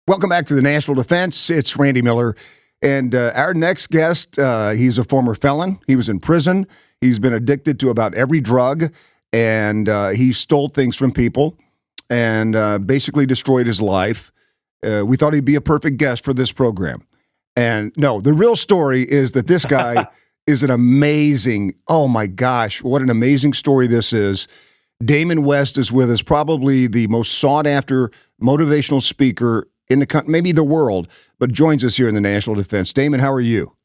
Welcome back to the National Defense. It's Randy Miller. And our next guest, he's a former felon. He was in prison. He's been addicted to about every drug, and he stole things from people and basically destroyed his life. We thought he'd be a perfect guest for this program. And no, the real story is that this guy is an amazing, oh my gosh, what an amazing story this is. Damon West is with us, probably the most sought-after motivational speaker in the country, maybe the world, but joins us here in the National Defense. Damon, how are you?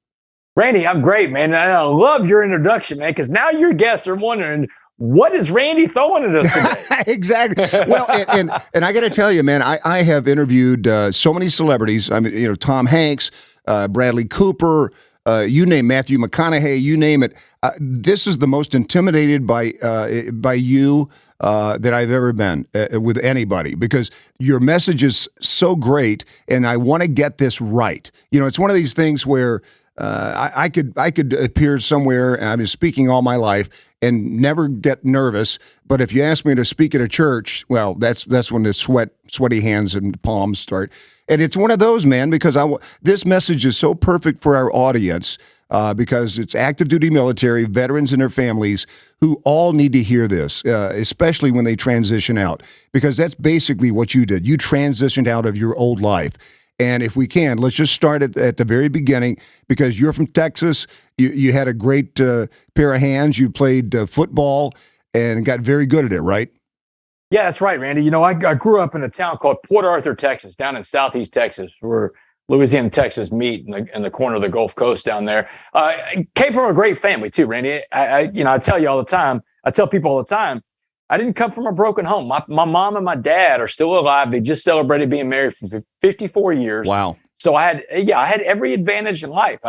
Randy, I'm great, man. And I love your introduction, man, because now your guests are wondering, what is Randy throwing at us today? Exactly. Well, and I got to tell you, man, I have interviewed so many celebrities. I mean, Tom Hanks, Bradley Cooper, you name Matthew McConaughey, you name it. This is the most intimidated by you that I've ever been with anybody, because your message is so great, and I want to get this right. You know, it's one of these things where I could appear somewhere, and I've been speaking all my life and never get nervous. But if you ask me to speak at a church, well, that's when the sweaty hands and palms start. And it's one of those, man, because this message is so perfect for our audience because it's active duty military, veterans and their families who all need to hear this, especially when they transition out, because that's basically what you did. You transitioned out of your old life. And if we can, let's just start at the very beginning, because you're from Texas. You had a great pair of hands. You played football and got very good at it, right? Yeah, that's right, Randy. You know, I grew up in a town called Port Arthur, Texas, down in southeast Texas, where Louisiana and Texas meet in the corner of the Gulf Coast down there. I came from a great family too, Randy. I tell you all the time, I tell people all the time, I didn't come from a broken home. My mom and my dad are still alive. They just celebrated being married for 54 years. Wow. So I had every advantage in life.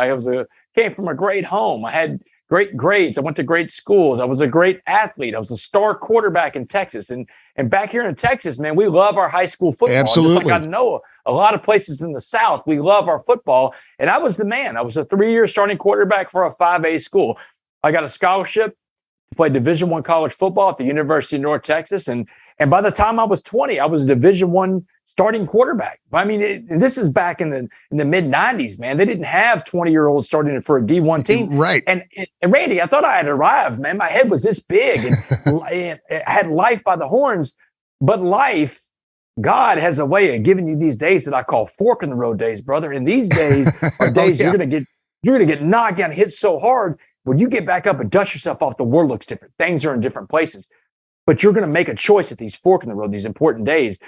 Came from a great home. I had great grades. I went to great schools. I was a great athlete. I was a star quarterback in Texas. And back here in Texas, man, we love our high school football. Absolutely. Just like I know a lot of places in the South, we love our football. And I was the man. I was a 3-year starting quarterback for a 5A school. I got a scholarship to play Division I college football at the University of North Texas. And by the time I was 20, I was a Division I starting quarterback. I mean, this is back in the mid 90s, man. They didn't have 20-year-olds starting for a D1 team. Right. And Randy, I thought I had arrived, man. My head was this big and I had life by the horns, but life, God has a way of giving you these days that I call fork in the road days, brother. And these days are days you're going to get knocked down, hit so hard. When you get back up and dust yourself off, the world looks different. Things are in different places, but you're going to make a choice at these fork in the road, these important days.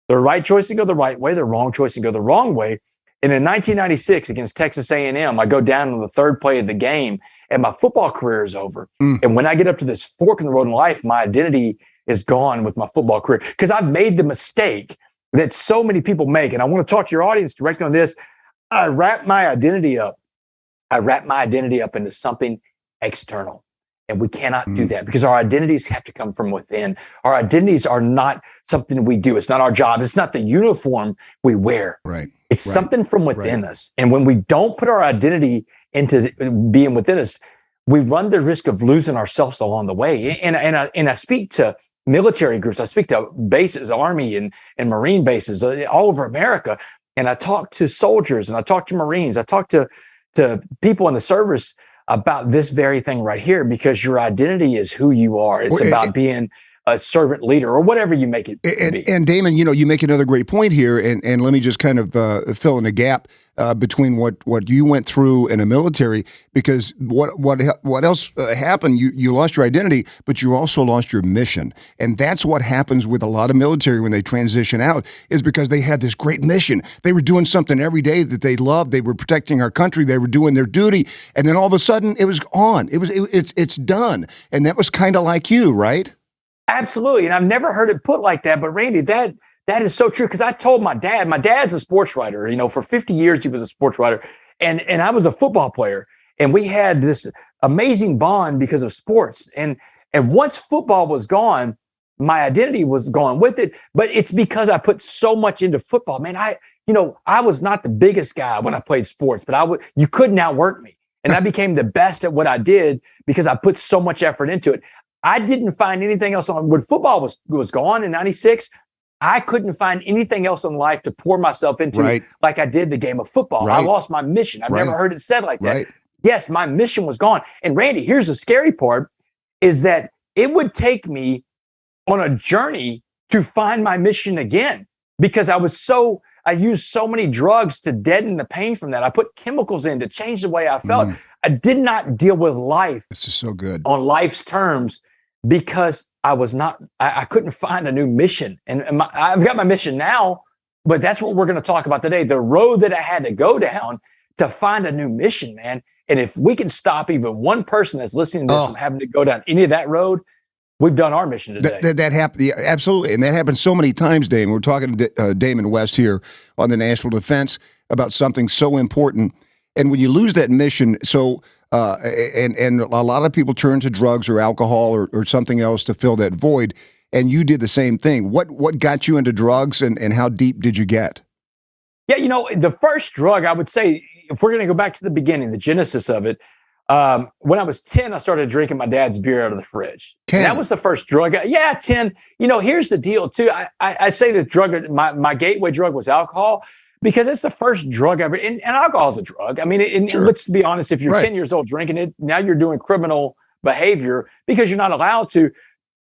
The right choice to go the right way, the wrong choice to go the wrong way. And in 1996 against Texas A&M, I go down on the third play of the game and my football career is over. And when I get up to this fork in the road in life, my identity is gone with my football career, because I've made the mistake that so many people make. And I want to talk to your audience directly on this. I wrap my identity up into something external. And we cannot do that, because our identities have to come from within. Our identities are not something we do. It's not our job. It's not the uniform we wear. Right. It's something from within us. And when we don't put our identity into being within us, we run the risk of losing ourselves along the way. And I speak to military groups. I speak to bases, Army and Marine bases all over America. And I talk to soldiers and I talk to Marines. I talk to people in the service about this very thing right here, because your identity is who you are. It's about being a servant leader or whatever you make it be. And Damon, you make another great point here, and let me just kind of fill in a gap between what you went through in the military, because what else happened? You lost your identity, but you also lost your mission, and that's what happens with a lot of military when they transition out, is because they had this great mission. They were doing something every day that they loved. They were protecting our country. They were doing their duty, and then all of a sudden it was on. It's done, and that was kind of like you, right? Absolutely. And I've never heard it put like that. But Randy, that is so true. Because I told my dad's a sports writer. For 50 years, he was a sports writer. And I was a football player. And we had this amazing bond because of sports. And once football was gone, my identity was gone with it. But it's because I put so much into football. Man, I was not the biggest guy when I played sports, but you couldn't outwork me. And I became the best at what I did because I put so much effort into it. I didn't find anything else on when football was gone in 96. I couldn't find anything else in life to pour myself into like I did the game of football. I lost my mission. I've never heard it said like that. Yes, my mission was gone. And Randy, here's the scary part, is that it would take me on a journey to find my mission again, because I used so many drugs to deaden the pain from that. I put chemicals in to change the way I felt. I did not deal with life. This is so good. On life's terms, because I couldn't find a new mission. And I've got my mission now, but that's what we're going to talk about today. The road that I had to go down to find a new mission, man. And if we can stop even one person that's listening to this from having to go down any of that road, we've done our mission today. That happened, yeah, absolutely. And that happens so many times, Damon. We're talking to Damon West here on the National Defense about something so important. And when you lose that mission, and a lot of people turn to drugs or alcohol or something else to fill that void. And you did the same thing. What got you into drugs, and how deep did you get? Yeah, the first drug, I would say, if we're going to go back to the beginning, the genesis of it, when I was 10, I started drinking my dad's beer out of the fridge. 10? And that was the first drug. Yeah, 10. Here's the deal, too. I say the drug, my gateway drug was alcohol, because it's the first drug ever. And alcohol is a drug. I mean, let's be honest, if you're 10 years old drinking it, now you're doing criminal behavior because you're not allowed to.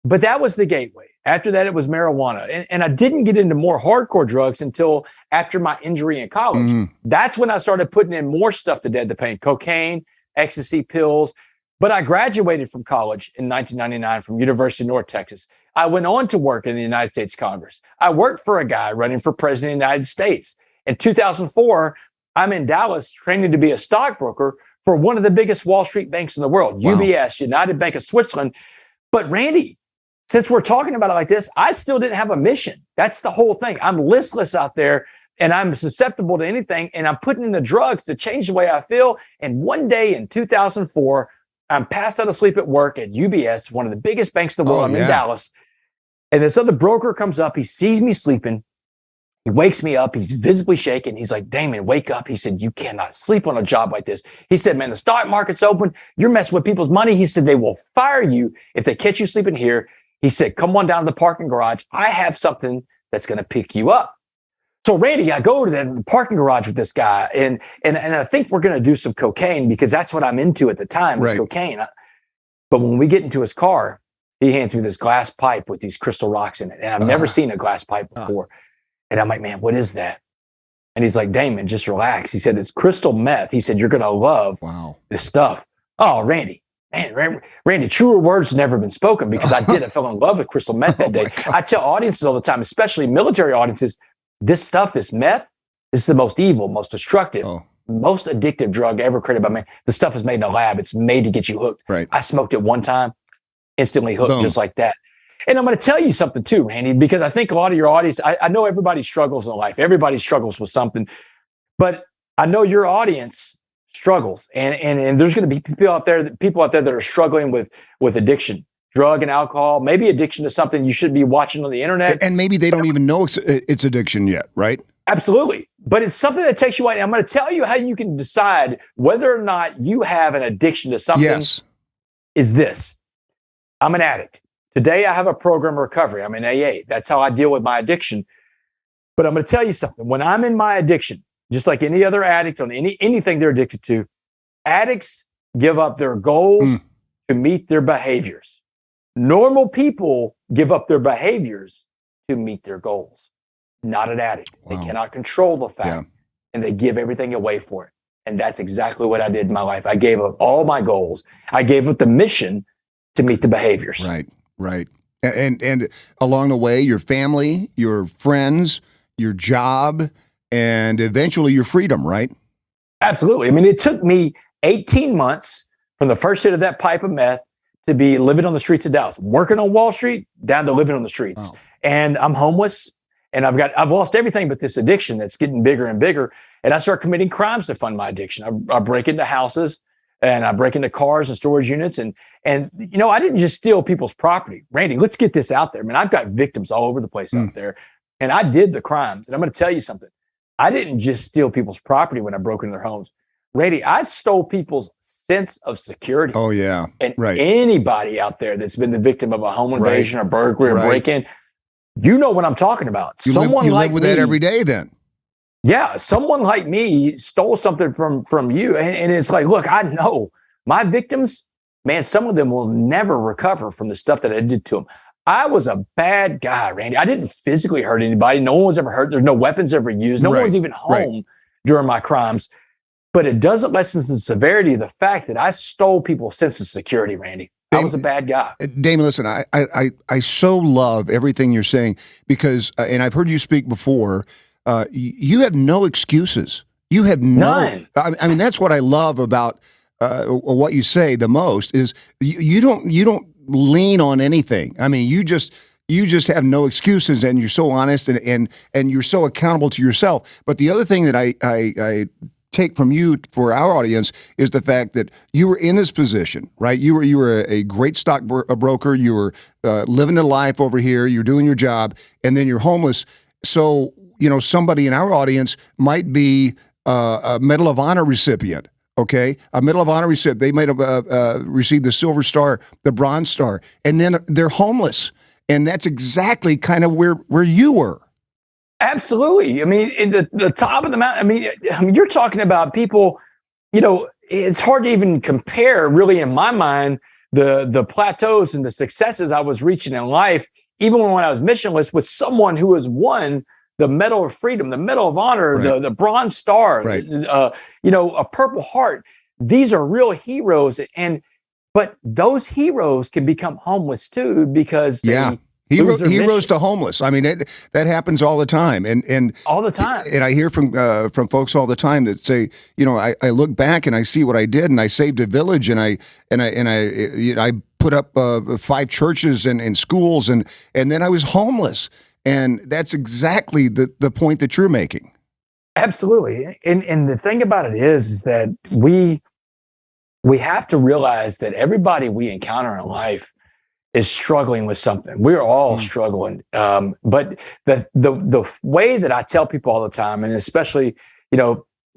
But that was the gateway. After that, it was marijuana. And I didn't get into more hardcore drugs until after my injury in college. That's when I started putting in more stuff to dead the pain: cocaine, ecstasy pills. But I graduated from college in 1999 from University of North Texas. I went on to work in the United States Congress. I worked for a guy running for president of the United States. In 2004, I'm in Dallas training to be a stockbroker for one of the biggest Wall Street banks in the world, UBS, United Bank of Switzerland. But Randy, since we're talking about it like this, I still didn't have a mission. That's the whole thing. I'm listless out there, and I'm susceptible to anything, and I'm putting in the drugs to change the way I feel. And one day in 2004, I'm passed out asleep at work at UBS, one of the biggest banks in the world. I'm in Dallas. And this other broker comes up. He sees me sleeping. He wakes me up. He's visibly shaken. He's like, "Damon, wake up." He said, "You cannot sleep on a job like this." He said, "Man, the stock market's open. You're messing with people's money." He said, "They will fire you if they catch you sleeping here." He said, "Come on down to the parking garage. I have something that's going to pick you up." So Randy, I go to the parking garage with this guy, and I think we're going to do some cocaine, because that's what I'm into at the time, is cocaine. But when we get into his car, he hands me this glass pipe with these crystal rocks in it. And I've never seen a glass pipe before. And I'm like, "Man, what is that?" And he's like, "Damon, just relax." He said, "It's crystal meth." He said, "You're going to love this stuff." Oh, Randy. Man, Randy, truer words never been spoken, because I fell in love with crystal meth that day. I tell audiences all the time, especially military audiences, this stuff, this meth, is the most evil, most destructive, most addictive drug ever created by man. The stuff is made in a lab. It's made to get you hooked. I smoked it one time, instantly hooked, just like that. And I'm going to tell you something too, Randy, because I think a lot of your audience, I know everybody struggles in life. Everybody struggles with something, but I know your audience struggles, and there's going to be people out there that are struggling with addiction, drug and alcohol, maybe addiction to something you should be watching on the internet, and maybe they don't even know it's addiction yet, right? Absolutely, but it's something that takes you away. I'm going to tell you how you can decide whether or not you have an addiction to something. Yes, is this: I'm an addict. Today I have a program of recovery. I'm in AA. That's how I deal with my addiction. But I'm going to tell you something: when I'm in my addiction, just like any other addict on anything they're addicted to, addicts give up their goals to meet their behaviors. Normal people give up their behaviors to meet their goals. Not an addict. They cannot control the fact, and they give everything away for it. And that's exactly what I did in my life. I gave up all my goals. I gave up the mission to meet the behaviors. Right. And along the way, your family, your friends, your job, and eventually your freedom, right? Absolutely. I mean, it took me 18 months from the first hit of that pipe of meth to be living on the streets of Dallas, working on Wall Street, down to living on the streets. And I'm homeless, and I've lost everything but this addiction that's getting bigger and bigger. And I start committing crimes to fund my addiction. I break into houses, and I break into cars and storage units. And I didn't just steal people's property. Randy, let's get this out there. I mean, I've got victims all over the place out there, and I did the crimes. And I'm going to tell you something. I didn't just steal people's property when I broke into their homes. Randy, I stole people's sense of security. Oh, yeah. And anybody out there that's been the victim of a home invasion or burglary or break-in, You know what I'm talking about. You live with that every day then. Yeah, someone like me stole something from you. And it's like, look, I know my victims, man, some of them will never recover from the stuff that I did to them. I was a bad guy, Randy. I didn't physically hurt anybody. No one was ever hurt. There's no weapons ever used. No one was even home during my crimes. But it doesn't lessen the severity of the fact that I stole people's sense of security, Randy. I was a bad guy. Damon, listen, I so love everything you're saying because, and I've heard you speak before, you have no excuses. You have none. I mean, that's what I love about what you say the most is you don't lean on anything. I mean, you just have no excuses, and you're so honest and you're so accountable to yourself. But the other thing that I take from you for our audience is the fact that you were in this position, right? You were a great stock broker. You were living a life over here. You're doing your job, and then you're homeless. So, somebody in our audience might be a Medal of Honor recipient. Okay, a Medal of Honor recipient. They might have received the Silver Star, the Bronze Star, and then they're homeless. And that's exactly kind of where you were. Absolutely. I mean, in the top of the mountain. I mean, you're talking about people. It's hard to even compare, really, in my mind, the plateaus and the successes I was reaching in life, even when I was missionless, with someone who has won the Medal of Freedom, the Medal of Honor, the Bronze Star, a Purple Heart. These are real heroes, but those heroes can become homeless too because heroes to homeless. I mean, that happens all the time, and all the time. And I hear from folks all the time that say, I look back and I see what I did, and I saved a village, and I put up 5 churches and schools, and then I was homeless. And that's exactly the point that you're making. Absolutely. And the thing about it is that we have to realize that everybody we encounter in life is struggling with something. We're all struggling. But the way that I tell people all the time, and especially,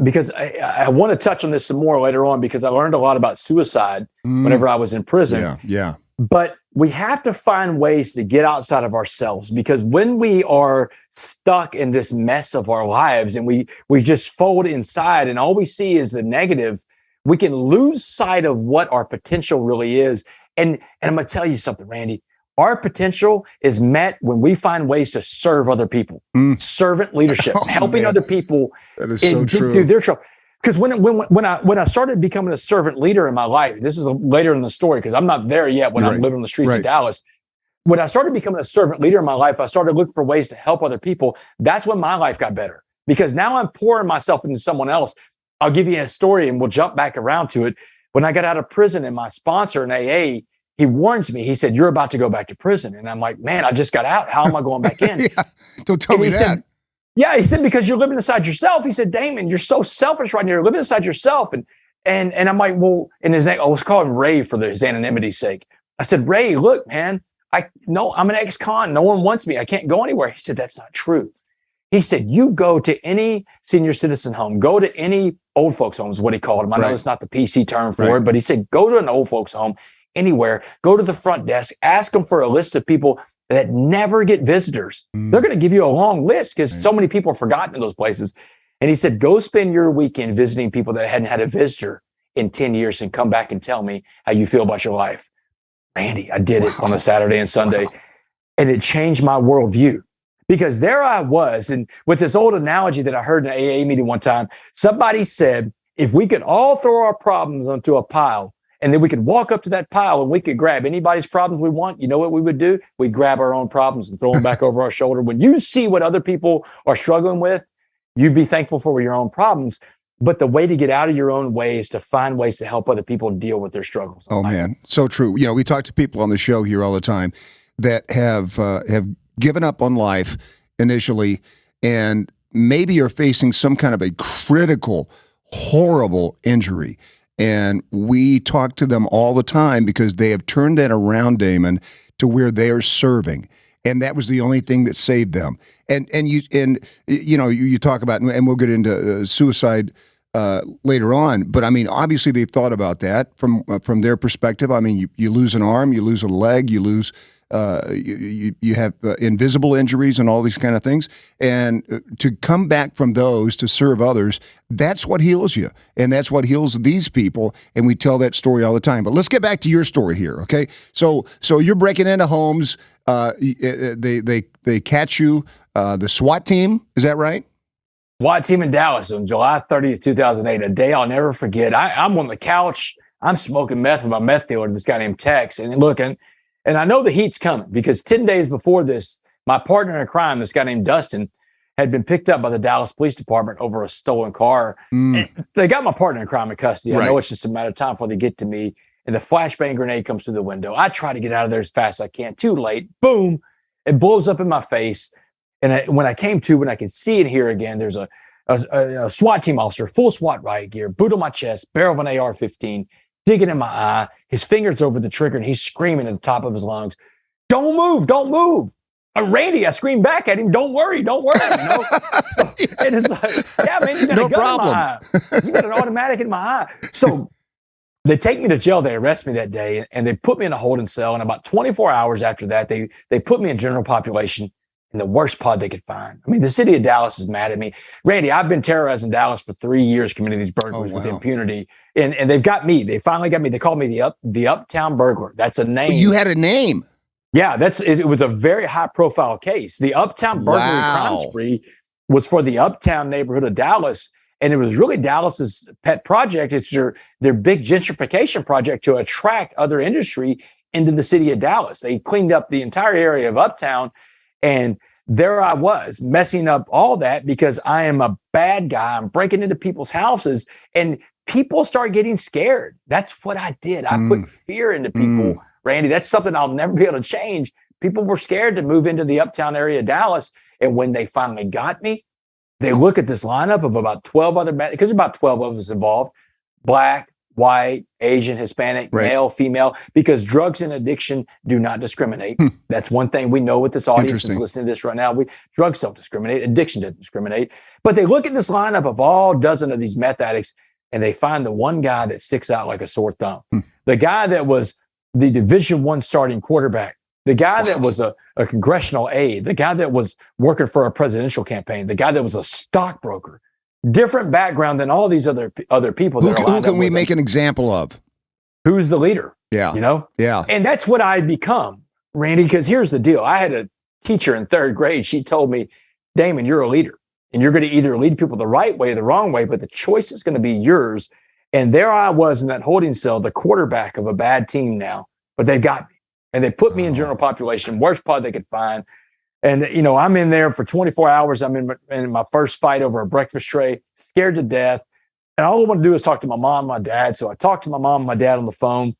because I want to touch on this some more later on, because I learned a lot about suicide whenever I was in prison. Yeah. But we have to find ways to get outside of ourselves, because when we are stuck in this mess of our lives and we just fold inside and all we see is the negative, we can lose sight of what our potential really is. And I'm going to tell you something, Randy. Our potential is met when we find ways to serve other people. Servant leadership, helping other people through their trouble. Because when I started becoming a servant leader in my life, this is later in the story, because I'm not there yet when I'm living on the streets of Dallas. When I started becoming a servant leader in my life, I started looking for ways to help other people. That's when my life got better, because now I'm pouring myself into someone else. I'll give you a story and we'll jump back around to it. When I got out of prison, and my sponsor in AA, he warns me. He said, "You're about to go back to prison." And I'm like, "Man, I just got out. How am I going back in?" Don't tell me that. He said, "Because you're living inside yourself." He said, "Damon, you're so selfish right now. You're living inside yourself." And I'm like, well, and his name, I was calling him Ray for his anonymity's sake. I said, "Ray, look, man, I'm an ex-con. No one wants me. I can't go anywhere." He said, "That's not true." He said, "You go to any senior citizen home, go to any old folks home," is what he called them. I know it's not the PC term for it, but he said, "Go to an old folks home anywhere, go to the front desk, ask them for a list of people that never get visitors. They're going to give you a long list, because so many people are forgotten in those places." And he said, "Go spend your weekend visiting people that hadn't had a visitor in 10 years and come back and tell me how you feel about your life." Randy, I did it on a Saturday and Sunday, and it changed my worldview. Because there I was, and with this old analogy that I heard in an AA meeting one time, somebody said, if we could all throw our problems onto a pile, and then we could walk up to that pile and we could grab anybody's problems we want, you know what we would do? We'd grab our own problems and throw them back over our shoulder. When you see what other people are struggling with, you'd be thankful for your own problems. But the way to get out of your own way is to find ways to help other people deal with their struggles. Oh, man, so true. We talk to people on the show here all the time that have given up on life initially, and maybe are facing some kind of a critical, horrible injury. And we talk to them all the time because they have turned that around, Damon, to where they are serving. And that was the only thing that saved them. And you talk about, and we'll get into suicide later on. But I mean, obviously they've thought about that from their perspective. I mean, you lose an arm, you lose a leg, you lose You have invisible injuries and all these kind of things. And to come back from those to serve others, that's what heals you. And that's what heals these people. And we tell that story all the time. But let's get back to your story here, okay? So you're breaking into homes. They catch you. The SWAT team, is that right? SWAT team in Dallas on July 30th, 2008, a day I'll never forget. I'm on the couch. I'm smoking meth with my meth dealer, this guy named Tex. And looking, and I know the heat's coming because 10 days before this, my partner in crime, this guy named Dustin, had been picked up by the Dallas Police Department over a stolen car. And they got my partner in crime in custody. I know it's just a matter of time before they get to me. And the flashbang grenade comes through the window. I try to get out of there as fast as I can. Too late. Boom. It blows up in my face. And when I came to, when I could see and hear again, there's a SWAT team officer, full SWAT riot gear, boot on my chest, barrel of an AR-15, digging in my eye, his fingers over the trigger, and he's screaming at the top of his lungs, "Don't move, don't move." Randy, I screamed back at him, don't worry, you know? So, and it's like, yeah, man, you got a gun in my eye. You got an automatic in my eye. So they take me to jail. They arrest me that day, and they put me in a holding cell. And about 24 hours after that, they put me in general population in the worst pod they could find. I mean, the city of Dallas is mad at me. Randy, I've been terrorizing Dallas for 3 years, committing these burglaries with impunity. And they've got me. They finally got me. They called me the Uptown Burglar. That's a name. You had a name. Yeah, it was a very high-profile case. The Uptown burglary crime spree was for the Uptown neighborhood of Dallas, and it was really Dallas's pet project. It's their big gentrification project to attract other industry into the city of Dallas. They cleaned up the entire area of Uptown, and there I was messing up all that because I am a bad guy. I'm breaking into people's houses, and people start getting scared. That's what I did. I put fear into people. Randy, that's something I'll never be able to change. People were scared to move into the Uptown area of Dallas. And when they finally got me, they look at this lineup of about 12 other men, because about 12 of us involved, Black, white, Asian, Hispanic, male, female, because drugs and addiction do not discriminate. That's one thing we know with this audience that's listening to this right now. Drugs don't discriminate. Addiction doesn't discriminate. But they look at this lineup of all dozen of these meth addicts, and they find the one guy that sticks out like a sore thumb. The guy that was the Division I starting quarterback, the guy that was a congressional aide, the guy that was working for a presidential campaign, the guy that was a stockbroker, different background than all these other people. Who can we make an example of? Who's the leader? Yeah. Yeah. And that's what I become, Randy, because here's the deal. I had a teacher in third grade. She told me, Damon, you're a leader, and you're going to either lead people the right way or the wrong way, but the choice is going to be yours. And there I was in that holding cell, the quarterback of a bad team now, but they got me, and they put me in general population, worst pod they could find. And, I'm in there for 24 hours. I'm in my first fight over a breakfast tray, scared to death. And all I want to do is talk to my mom, my dad. So I talked to my mom and my dad on the phone,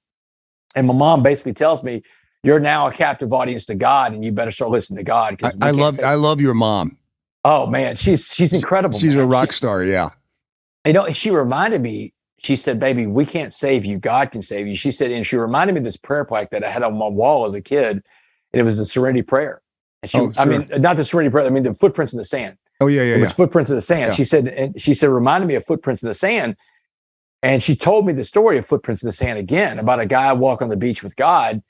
and my mom basically tells me, you're now a captive audience to God, and you better start listening to God. I love your mom. Oh man, she's incredible. She's a rock star. Yeah. She reminded me, she said, baby, we can't save you. God can save you. She said, and she reminded me of this prayer plaque that I had on my wall as a kid. And it was the Serenity Prayer. And I mean, not the Serenity Prayer. I mean, the footprints in the sand. Oh, yeah. It was footprints in the sand. Yeah. She said, reminded me of footprints in the sand. And she told me the story of footprints in the sand again about a guy walking on the beach with God.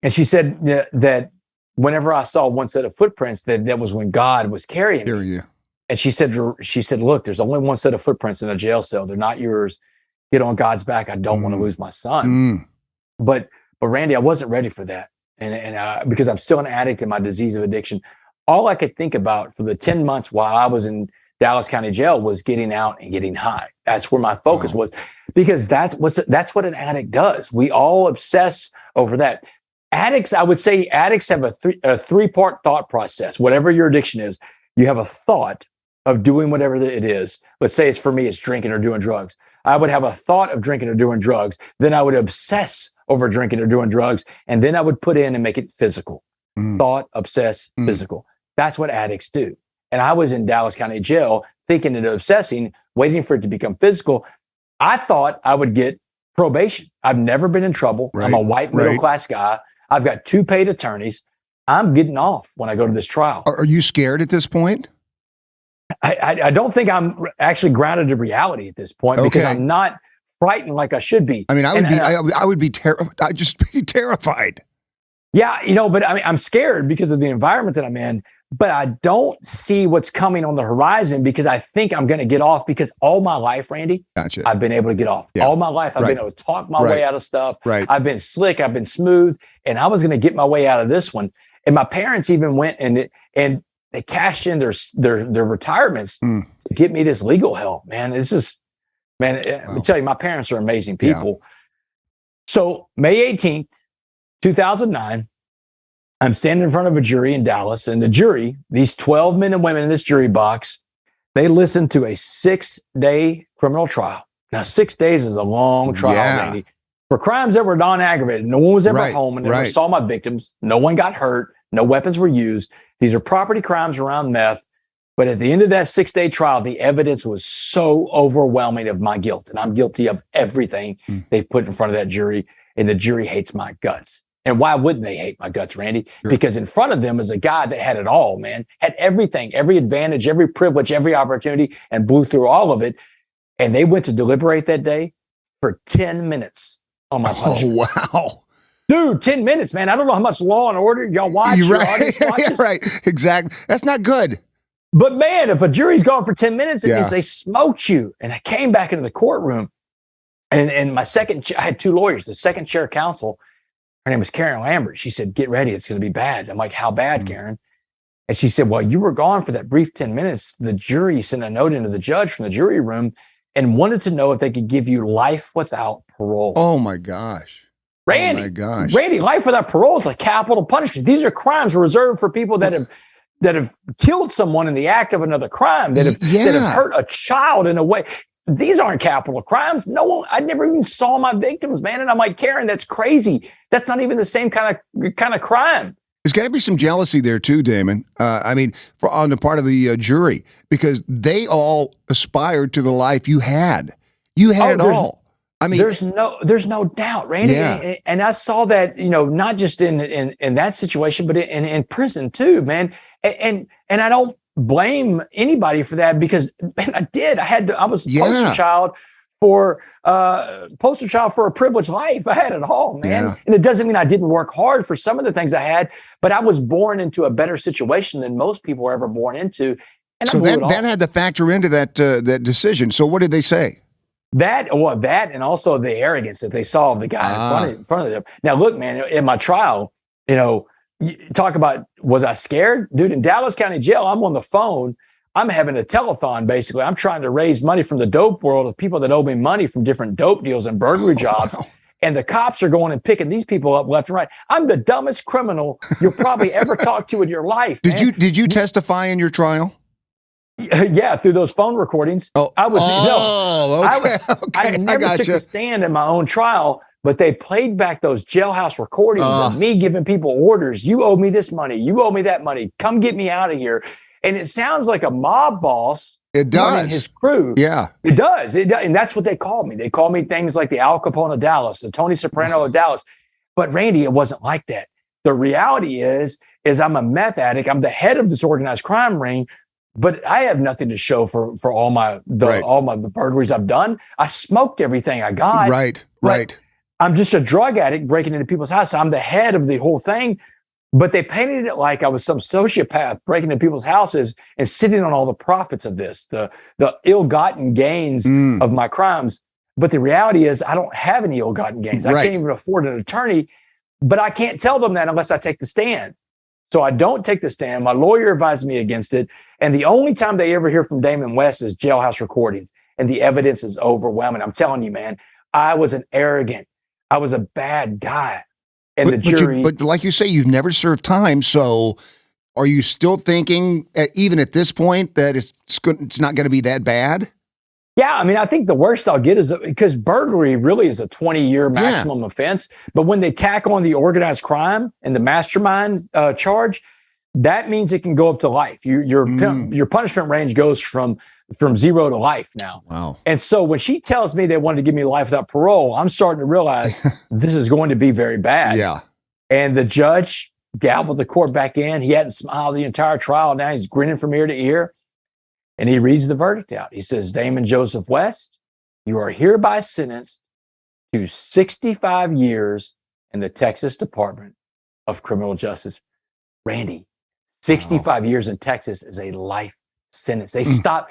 And she said that whenever I saw one set of footprints, that was when God was carrying me. And she said, look, there's only one set of footprints in a jail cell. They're not yours. Get on God's back. I don't want to lose my son. But Randy, I wasn't ready for that. And because I'm still an addict in my disease of addiction, all I could think about for the 10 months while I was in Dallas County Jail was getting out and getting high. That's where my focus was, because that's what an addict does. We all obsess over that. Addicts, I would say addicts have a three-part thought process. Whatever your addiction is, you have a thought of doing whatever it is. Let's say it's for me, it's drinking or doing drugs. I would have a thought of drinking or doing drugs. Then I would obsess over drinking or doing drugs. And then I would put in and make it physical. Thought, obsess, physical. That's what addicts do. And I was in Dallas County Jail thinking and obsessing, waiting for it to become physical. I thought I would get probation. I've never been in trouble. I'm a white middle-class guy. I've got 2 paid attorneys. I'm getting off when I go to this trial. Are you scared at this point? I don't think I'm actually grounded in reality at this point, because I'm not frightened like I should be. I mean, I would be terrified. I'd just be terrified. Yeah, but I mean, I'm scared because of the environment that I'm in, but I don't see what's coming on the horizon because I think I'm going to get off because all my life, Randy, Gotcha. I've been able to get off. Yeah. All my life, I've been able to talk my way out of stuff. Right. I've been slick. I've been smooth, and I was going to get my way out of this one. And my parents even went and they cashed in their retirements to get me this legal help, man. It's just, man, let me tell you, my parents are amazing people. Yeah. So May 18th, 2009, I'm standing in front of a jury in Dallas, and the jury, these 12 men and women in this jury box, they listened to a 6-day criminal trial. Now, 6 days is a long trial, Randy, for crimes that were non-aggravated. No one was ever home and never saw my victims. No one got hurt. No weapons were used. These are property crimes around meth. But at the end of that 6-day trial, the evidence was so overwhelming of my guilt. And I'm guilty of everything they put in front of that jury. And the jury hates my guts. And why wouldn't they hate my guts, Randy? Sure. Because in front of them is a guy that had it all, man. Had everything, every advantage, every privilege, every opportunity, and blew through all of it. And they went to deliberate that day for 10 minutes on my punishment. Oh, wow. Dude, 10 minutes, man. I don't know how much Law and Order y'all watch. You're right. Yeah, right. Exactly. That's not good. But man, if a jury's gone for 10 minutes, it means they smoked you. And I came back into the courtroom, and my I had 2 lawyers. The second chair counsel, her name was Karen Lambert. She said, "Get ready. It's going to be bad." I'm like, "How bad, Karen?" And she said, "Well, you were gone for that brief 10 minutes. The jury sent a note into the judge from the jury room and wanted to know if they could give you life without parole." Oh my gosh. Randy, oh my gosh. Randy, life without parole is a capital punishment. These are crimes reserved for people that have killed someone in the act of another crime, that have hurt a child in a way. These aren't capital crimes. No one, I never even saw my victims, man. And I'm like, Karen, that's crazy. That's not even the same kind of crime. There's got to be some jealousy there too, Damon. On the part of the jury, because they all aspired to the life you had. You had it all. I mean, there's no doubt, Randy. Yeah. And I saw that, not just in that situation, but in prison too, man. And I don't blame anybody for that because, man, I was poster child for a privileged life. I had it all, man. Yeah. And it doesn't mean I didn't work hard for some of the things I had, but I was born into a better situation than most people were ever born into. And so that had to factor into that decision. So what did they say? That and also the arrogance that they saw of the guy in front of them. Now, look, man, in my trial, you talk about, was I scared? Dude, in Dallas County Jail, I'm on the phone. I'm having a telethon, basically. I'm trying to raise money from the dope world of people that owe me money from different dope deals and burglary jobs. Wow. And the cops are going and picking these people up left and right. I'm the dumbest criminal you'll probably ever talk to in your life. Did you testify in your trial? Yeah, through those phone recordings. Okay. I never took a stand in my own trial, but they played back those jailhouse recordings of me giving people orders. You owe me this money. You owe me that money. Come get me out of here. And it sounds like a mob boss. It does. Running his crew. Yeah. It does. And that's what they called me. They called me things like the Al Capone of Dallas, the Tony Soprano of Dallas. But Randy, it wasn't like that. The reality is I'm a meth addict. I'm the head of this organized crime ring. But I have nothing to show for all the burglaries I've done. I smoked everything I got. Right. I'm just a drug addict breaking into people's houses. I'm the head of the whole thing. But they painted it like I was some sociopath breaking into people's houses and sitting on all the profits of this, the ill-gotten gains of my crimes. But the reality is I don't have any ill-gotten gains. I can't even afford an attorney. But I can't tell them that unless I take the stand. So I don't take the stand. My lawyer advised me against it. And the only time they ever hear from Damon West is jailhouse recordings. And the evidence is overwhelming. I'm telling you, man, I was I was a bad guy. And the jury. But like you say, you've never served time. So are you still thinking, even at this point, that it's not going to be that bad? Yeah, I mean, I think the worst I'll get is because burglary really is a 20-year maximum offense. But when they tack on the organized crime and the mastermind charge, that means it can go up to life. Your punishment range goes from 0 to life now. Wow. And so when she tells me they wanted to give me life without parole, I'm starting to realize this is going to be very bad. Yeah. And the judge gavelled the court back in. He hadn't smiled the entire trial. Now he's grinning from ear to ear. And he reads the verdict out. He says, Damon Joseph West, you are hereby sentenced to 65 years in the Texas Department of criminal justice. Randy, 65 years in Texas is a life sentence. They stop,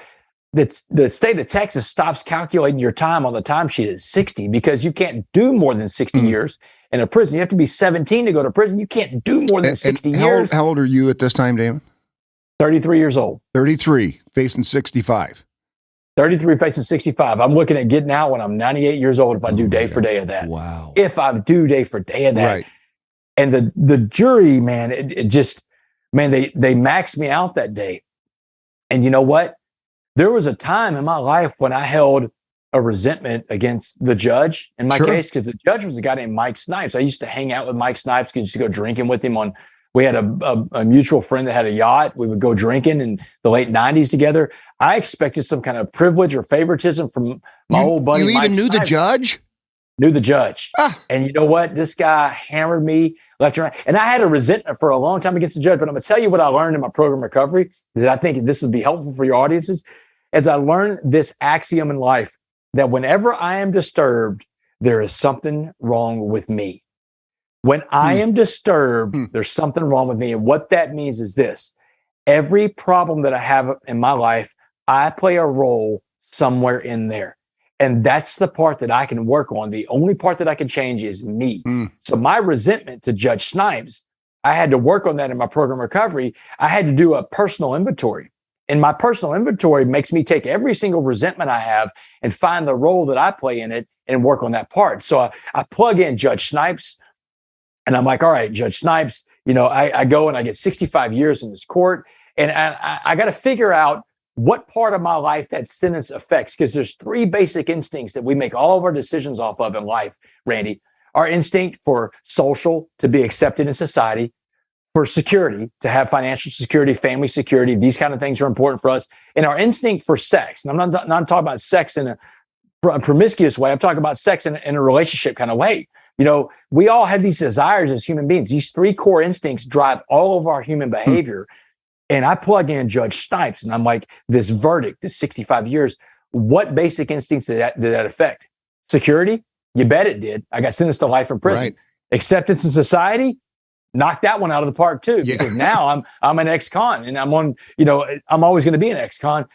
the state of Texas stops calculating your time on the timesheet at 60 because you can't do more than 60 years in a prison. You have to be 17 to go to prison. You can't do more than 60 years. How old are you at this time, Damon? 33 years old. 33, facing 65. 33 facing 65. I'm looking at getting out when I'm 98 years old if I do day for day of that. Wow. If I do day for day of that. Right. And the jury, man, it just, man, they maxed me out that day. And you know what? There was a time in my life when I held a resentment against the judge in my case, because the judge was a guy named Mike Snipes. I used to hang out with Mike Snipes because I used to go drinking with him we had a mutual friend that had a yacht. We would go drinking in the late 90s together. I expected some kind of privilege or favoritism from my old buddy. You even Mike knew Snipes. the judge? Knew the judge. And you know what? This guy hammered me left and right. And I had a resentment for a long time against the judge. But I'm going to tell you what I learned in my program recovery that I think this would be helpful for your audiences. As I learned this axiom in life, that whenever I am disturbed, there is something wrong with me. When I am disturbed, there's something wrong with me. And what that means is this: every problem that I have in my life, I play a role somewhere in there. And that's the part that I can work on. The only part that I can change is me. So my resentment to Judge Snipes, I had to work on that in my program recovery. I had to do a personal inventory. And my personal inventory makes me take every single resentment I have and find the role that I play in it and work on that part. So I plug in Judge Snipes and I'm like, all right, Judge Snipes, I go and I get 65 years in this court. And I got to figure out what part of my life that sentence affects, because there's three basic instincts that we make all of our decisions off of in life, Randy. Our instinct for social, to be accepted in society, for security, to have financial security, family security. These kind of things are important for us. And our instinct for sex. And I'm not talking about sex in a promiscuous way. I'm talking about sex in a relationship kind of way. We all have these desires as human beings. These three core instincts drive all of our human behavior. And I plug in Judge Snipes and I'm like, this verdict, this 65 years, what basic instincts did that affect? Security? You bet it did. I got sentenced to life in prison. Right. Acceptance in society? Knocked that one out of the park too, because now I'm an ex-con and I'm on, I'm always going to be an ex-con.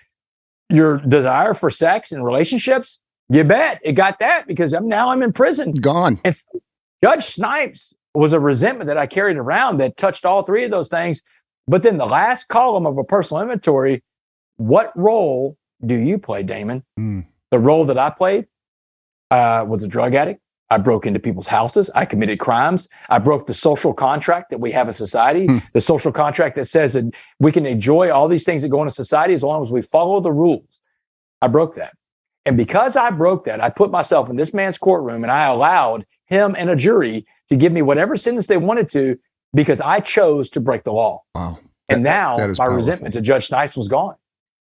Your desire for sex and relationships? You bet it got that, because I'm in prison. Gone. And Judge Snipes was a resentment that I carried around that touched all three of those things. But then the last column of a personal inventory, what role do you play, Damon? The role that I played was a drug addict. I broke into people's houses. I committed crimes. I broke the social contract that we have in society, the social contract that says that we can enjoy all these things that go into society as long as we follow the rules. I broke that. And because I broke that, I put myself in this man's courtroom and I allowed him and a jury to give me whatever sentence they wanted to, because I chose to break the law. Wow. And now my powerful. resentment to Judge Snipes was gone.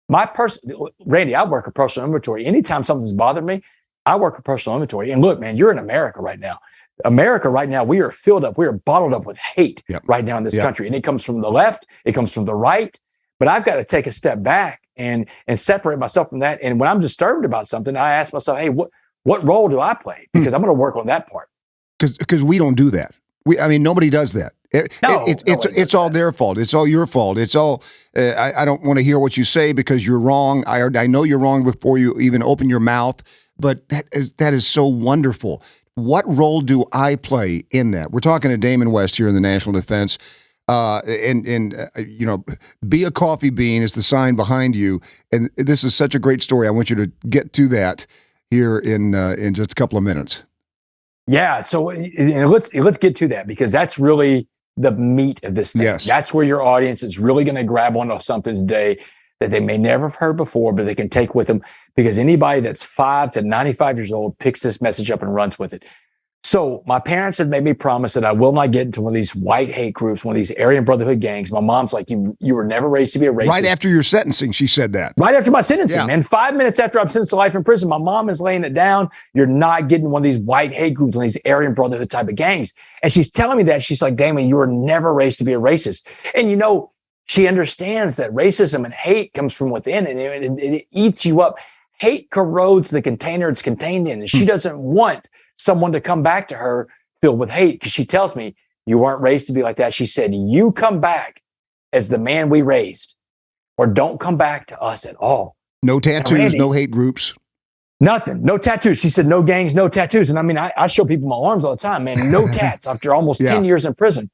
Randy, I work a personal inventory. Anytime something's bothered me, I work a personal inventory. And look, man, you're in America right now. We are filled up. We are bottled up with hate right now in this country. And it comes from the left. It comes from the right. But I've got to take a step back and separate myself from that. And when I'm disturbed about something, I ask myself, hey, what role do I play? Because I'm going to work on that part. Because we don't do that. Nobody does that. It's all their fault. It's all your fault. It's all, I don't want to hear what you say because you're wrong. I know you're wrong before you even open your mouth, but that is so wonderful. What role do I play in that? We're talking to Damon West here in the National Defense. Be a coffee bean is the sign behind you. And this is such a great story. I want you to get to that here in just a couple of minutes. Yeah. So let's get to that, because that's really the meat of this thing. Yes. That's where your audience is really going to grab onto something today that they may never have heard before, but they can take with them, because anybody that's 5 to 95 years old picks this message up and runs with it. So my parents had made me promise that I will not get into one of these white hate groups, one of these Aryan Brotherhood gangs. My mom's like, you were never raised to be a racist. Right after your sentencing, she said that. Right after my sentencing, man. 5 minutes after I'm sentenced to life in prison, my mom is laying it down. You're not getting one of these white hate groups, one of these Aryan Brotherhood type of gangs. And she's telling me that. She's like, Damon, you were never raised to be a racist. And she understands that racism and hate comes from within, and it eats you up. Hate corrodes the container it's contained in. And she doesn't want someone to come back to her filled with hate, because she tells me, You weren't raised to be like that. She said, you come back as the man we raised, or don't come back to us at all. No tattoos, Randy, no hate groups. Nothing. No tattoos. She said, no gangs, no tattoos. And I mean, I show people my arms all the time, man. No tats after almost 10 years in prison.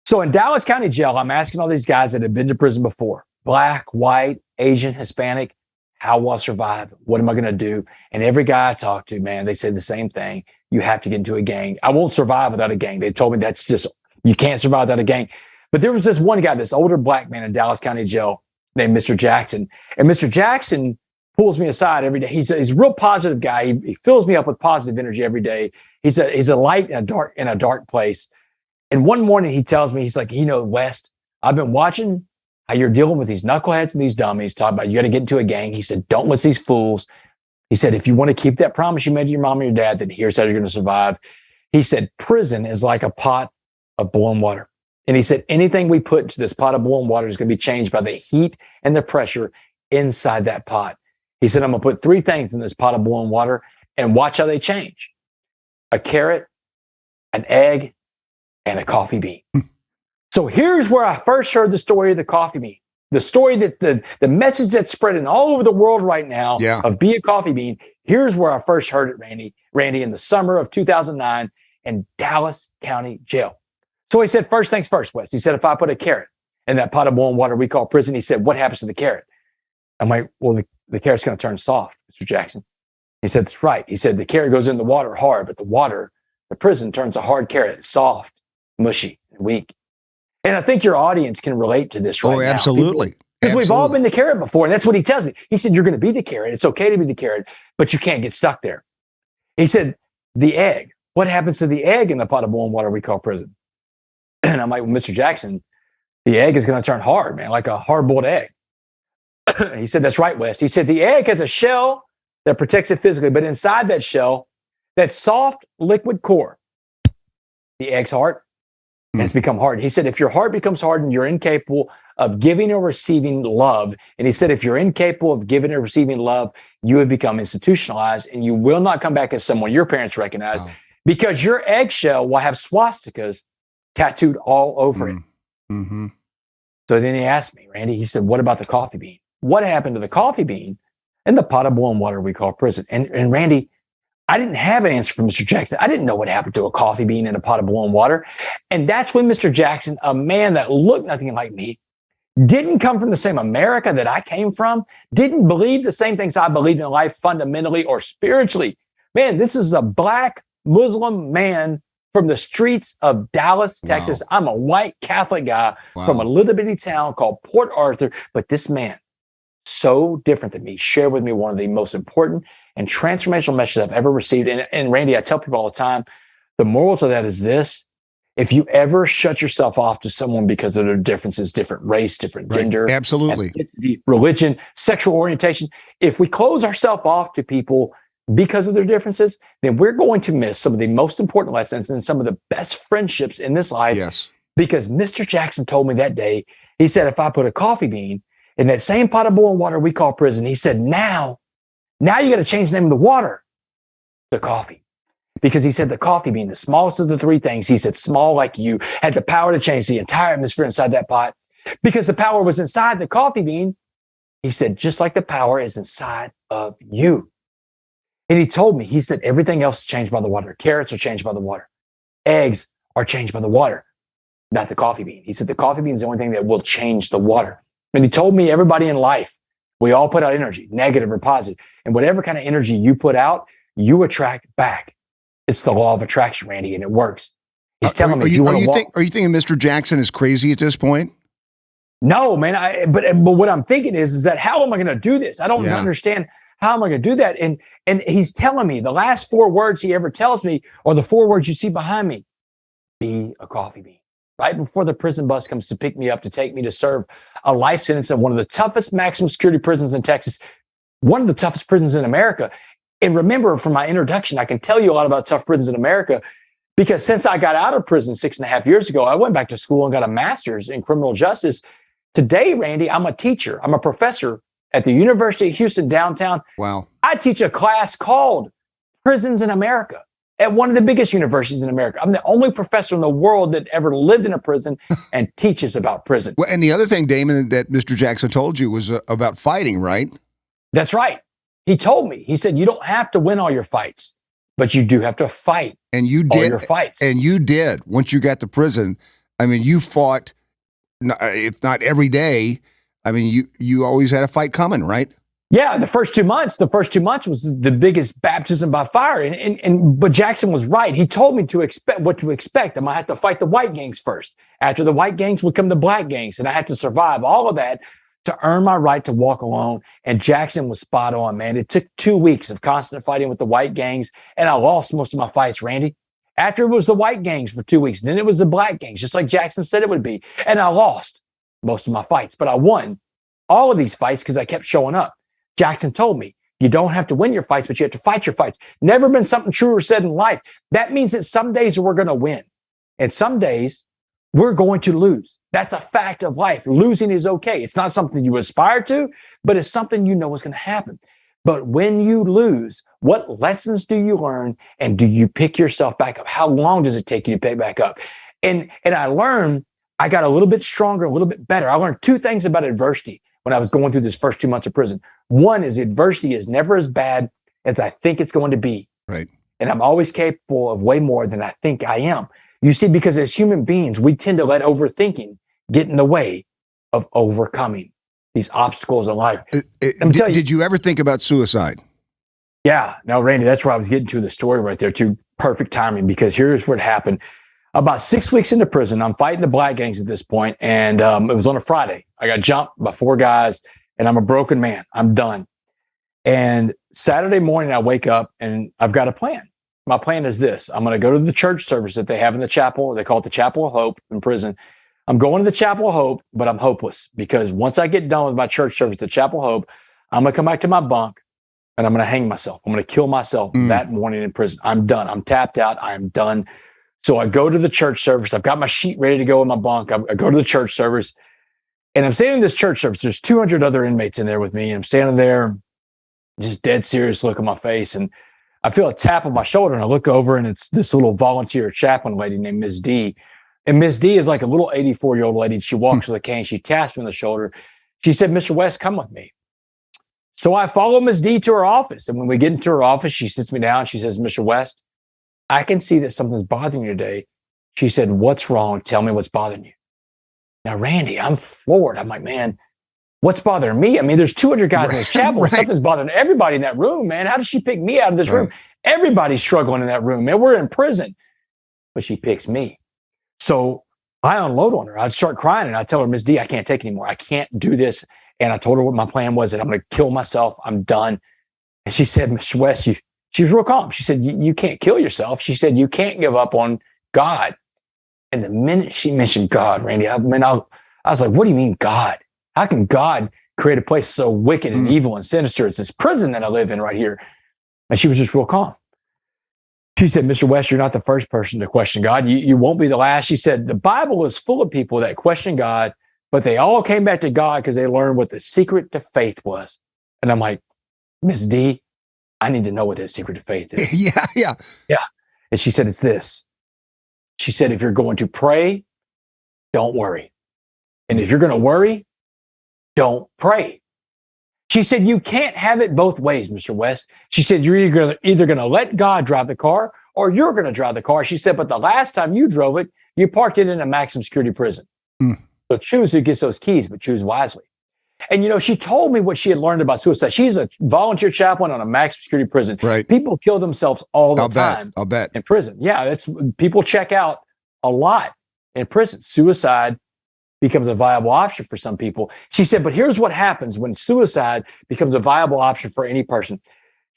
So in Dallas County Jail, I'm asking all these guys that have been to prison before, black, white, Asian, Hispanic, how will I survive? What am I going to do? And every guy I talked to, man, they said the same thing. You have to get into a gang. I won't survive without a gang. They told me that's just, you can't survive without a gang. But there was this one guy, this older black man in Dallas County Jail named Mr. Jackson. And Mr. Jackson pulls me aside every day. He's a real positive guy. He fills me up with positive energy every day. He's a light in a dark place. And one morning he tells me, he's like, West, I've been watching how you're dealing with these knuckleheads and these dummies, talking about you got to get into a gang. He said, don't listen to these fools. He said, if you want to keep that promise you made to your mom and your dad, then here's how you're going to survive. He said, prison is like a pot of boiling water. And he said, anything we put into this pot of boiling water is going to be changed by the heat and the pressure inside that pot. He said, I'm going to put 3 things in this pot of boiling water and watch how they change. A carrot, an egg, and a coffee bean. So here's where I first heard the story of the coffee bean. The story that the message that's spreading all over the world right now of be a coffee bean. Here's where I first heard it, Randy, in the summer of 2009 in Dallas County Jail. So he said, first things first, Wes. He said, if I put a carrot in that pot of boiling water we call prison, he said, what happens to the carrot? I'm like, well, the carrot's going to turn soft, Mr. Jackson. He said, that's right. He said, the carrot goes in the water hard, but the prison turns a hard carrot soft, mushy, and weak. And I think your audience can relate to this right now. Oh, absolutely. Because we've all been the carrot before. And that's what he tells me. He said, you're going to be the carrot. It's okay to be the carrot, but you can't get stuck there. He said, the egg. What happens to the egg in the pot of boiling water we call prison? And I'm like, well, Mr. Jackson, the egg is going to turn hard, man, like a hard-boiled egg. He said, that's right, West. He said, the egg has a shell that protects it physically, but inside that shell, that soft liquid core, the egg's heart, has become hard. He said, if your heart becomes hardened, you're incapable of giving or receiving love. And he said, if you're incapable of giving or receiving love, you have become institutionalized and you will not come back as someone your parents recognize because your eggshell will have swastikas tattooed all over it. Mm-hmm. So then he asked me, Randy, he said, what about the coffee bean? What happened to the coffee bean in the pot of boiling water we call prison? And Randy, I didn't have an answer for Mr. Jackson. I didn't know what happened to a coffee bean in a pot of boiling water. And that's when Mr. Jackson, a man that looked nothing like me, didn't come from the same America that I came from, didn't believe the same things I believed in life fundamentally or spiritually. Man, this is a black Muslim man from the streets of Dallas, Texas. Wow. I'm a white Catholic guy from a little bitty town called Port Arthur. But this man, so different than me, shared with me one of the most important and transformational messages I've ever received. And Randy, I tell people all the time, the moral to that is this: if you ever shut yourself off to someone because of their differences, different race, different gender, absolutely, religion, sexual orientation, if we close ourselves off to people because of their differences, then we're going to miss some of the most important lessons and some of the best friendships in this life. Yes. Because Mr. Jackson told me that day, he said, if I put a coffee bean in that same pot of boiling water we call prison, he said, now you got to change the name of the water to coffee. Because he said the coffee bean, the smallest of the 3 things, he said, small like you, had the power to change the entire atmosphere inside that pot. Because the power was inside the coffee bean, he said, just like the power is inside of you. And he told me, he said, everything else is changed by the water. Carrots are changed by the water. Eggs are changed by the water, not the coffee bean. He said, the coffee bean is the only thing that will change the water. And he told me everybody in life, we all put out energy, negative or positive. And whatever kind of energy you put out, you attract back. It's the law of attraction, Randy, and it works. He's telling me, are you thinking Mr. Jackson is crazy at this point? No, man. But what I'm thinking is that how am I going to do this? I don't understand. How am I going to do that? And he's telling me the last 4 words he ever tells me are the 4 words you see behind me. Be a coffee bean. Right before the prison bus comes to pick me up to take me to serve a life sentence in one of the toughest maximum security prisons in Texas, one of the toughest prisons in America. And remember, from my introduction, I can tell you a lot about tough prisons in America because since I got out of prison 6.5 years ago, I went back to school and got a master's in criminal justice. Today, Randy, I'm a teacher. I'm a professor at the University of Houston downtown. Wow. I teach a class called Prisons in America. at one of the biggest universities in America. I'm the only professor in the world that ever lived in a prison and teaches about prison. Well, and the other thing, Damon, that Mr. Jackson told you was about fighting, right? That's right. He told me, he said, you don't have to win all your fights, but you do have to fight and you did, all your fights. And you did. Once you got to prison, I mean, you fought, if not every day. I mean, you always had a fight coming, right? Yeah, the first 2 months was the biggest baptism by fire. But Jackson was right. He told me to expect what to expect. I'm gonna have to fight the white gangs first. After the white gangs would come the black gangs, and I had to survive all of that to earn my right to walk alone. And Jackson was spot on, man. It took 2 weeks of constant fighting with the white gangs, and I lost most of my fights, Randy. After it was the white gangs for 2 weeks, then it was the black gangs, just like Jackson said it would be. And I lost most of my fights, but I won all of these fights because I kept showing up. Jackson told me, you don't have to win your fights, but you have to fight your fights. Never been something truer said in life. That means that some days we're going to win, and some days we're going to lose. That's a fact of life. Losing is okay. It's not something you aspire to, but it's something you know is going to happen. But when you lose, what lessons do you learn, and do you pick yourself back up? How long does it take you to pick back up? And I learned, I got a little bit stronger, a little bit better. I learned two things about adversity when I was going through this first 2 months of prison. One is adversity is never as bad as I think it's going to be. Right. And I'm always capable of way more than I think I am. You see, because as human beings, we tend to let overthinking get in the way of overcoming these obstacles in life. Did you ever think about suicide? Yeah. Now, Randy, that's where I was getting to the story right there, too. Perfect timing, because here's what happened. About 6 weeks into prison, I'm fighting the black gangs at this point, and it was on a Friday. I got jumped by 4 guys, and I'm a broken man. I'm done. And Saturday morning, I wake up, and I've got a plan. My plan is this. I'm going to go to the church service that they have in the chapel. They call it the Chapel of Hope in prison. I'm going to the Chapel of Hope, but I'm hopeless, because once I get done with my church service, the Chapel of Hope, I'm going to come back to my bunk, and I'm going to hang myself. I'm going to kill myself that morning in prison. I'm done. I'm tapped out. I'm done. So I go to the church service. I've got my sheet ready to go in my bunk. I go to the church service, and I'm standing in this church service. There's 200 other inmates in there with me. And I'm standing there, just dead serious look on my face. And I feel a tap on my shoulder, and I look over, and it's this little volunteer chaplain lady named Ms. D. And Ms. D is like a little 84-year-old lady. She walks with a cane. She taps me on the shoulder. She said, "Mr. West, come with me." So I follow Ms. D to her office. And when we get into her office, she sits me down. She says, "Mr. West, I can see that something's bothering you today." She said, "What's wrong? Tell me what's bothering you." Now, Randy, I'm floored. I'm like, man, what's bothering me? I mean, there's 200 guys in this chapel. Right. Something's bothering everybody in that room, man. How does she pick me out of this room? Everybody's struggling in that room, man. We're in prison. But she picks me. So I unload on her. I start crying, and I tell her, "Ms. D, I can't take it anymore. I can't do this." And I told her what my plan was, that I'm going to kill myself. I'm done. And she said, "Mr. West, she was real calm. She said, you can't kill yourself." She said, "You can't give up on God." And the minute she mentioned God, Randy, I was like, "What do you mean God? How can God create a place so wicked and evil and sinister as this prison that I live in right here?" And she was just real calm. She said, "Mr. West, you're not the first person to question God. You won't be the last." She said, "The Bible is full of people that question God, but they all came back to God because they learned what the secret to faith was." And I'm like, "Miss D, I need to know what that secret to faith is." Yeah. And she said, "It's this." She said, "If you're going to pray, don't worry. And if you're going to worry, don't pray." She said, "You can't have it both ways, Mr. West." She said, "You're either going to let God drive the car, or you're going to drive the car." She said, "But the last time you drove it, you parked it in a maximum security prison. So choose who gets those keys, but choose wisely." And, she told me what she had learned about suicide. She's a volunteer chaplain on a maximum security prison. Right. People kill themselves all the time. I'll bet. In prison. Yeah, people check out a lot in prison. Suicide becomes a viable option for some people. She said, but here's what happens when suicide becomes a viable option for any person.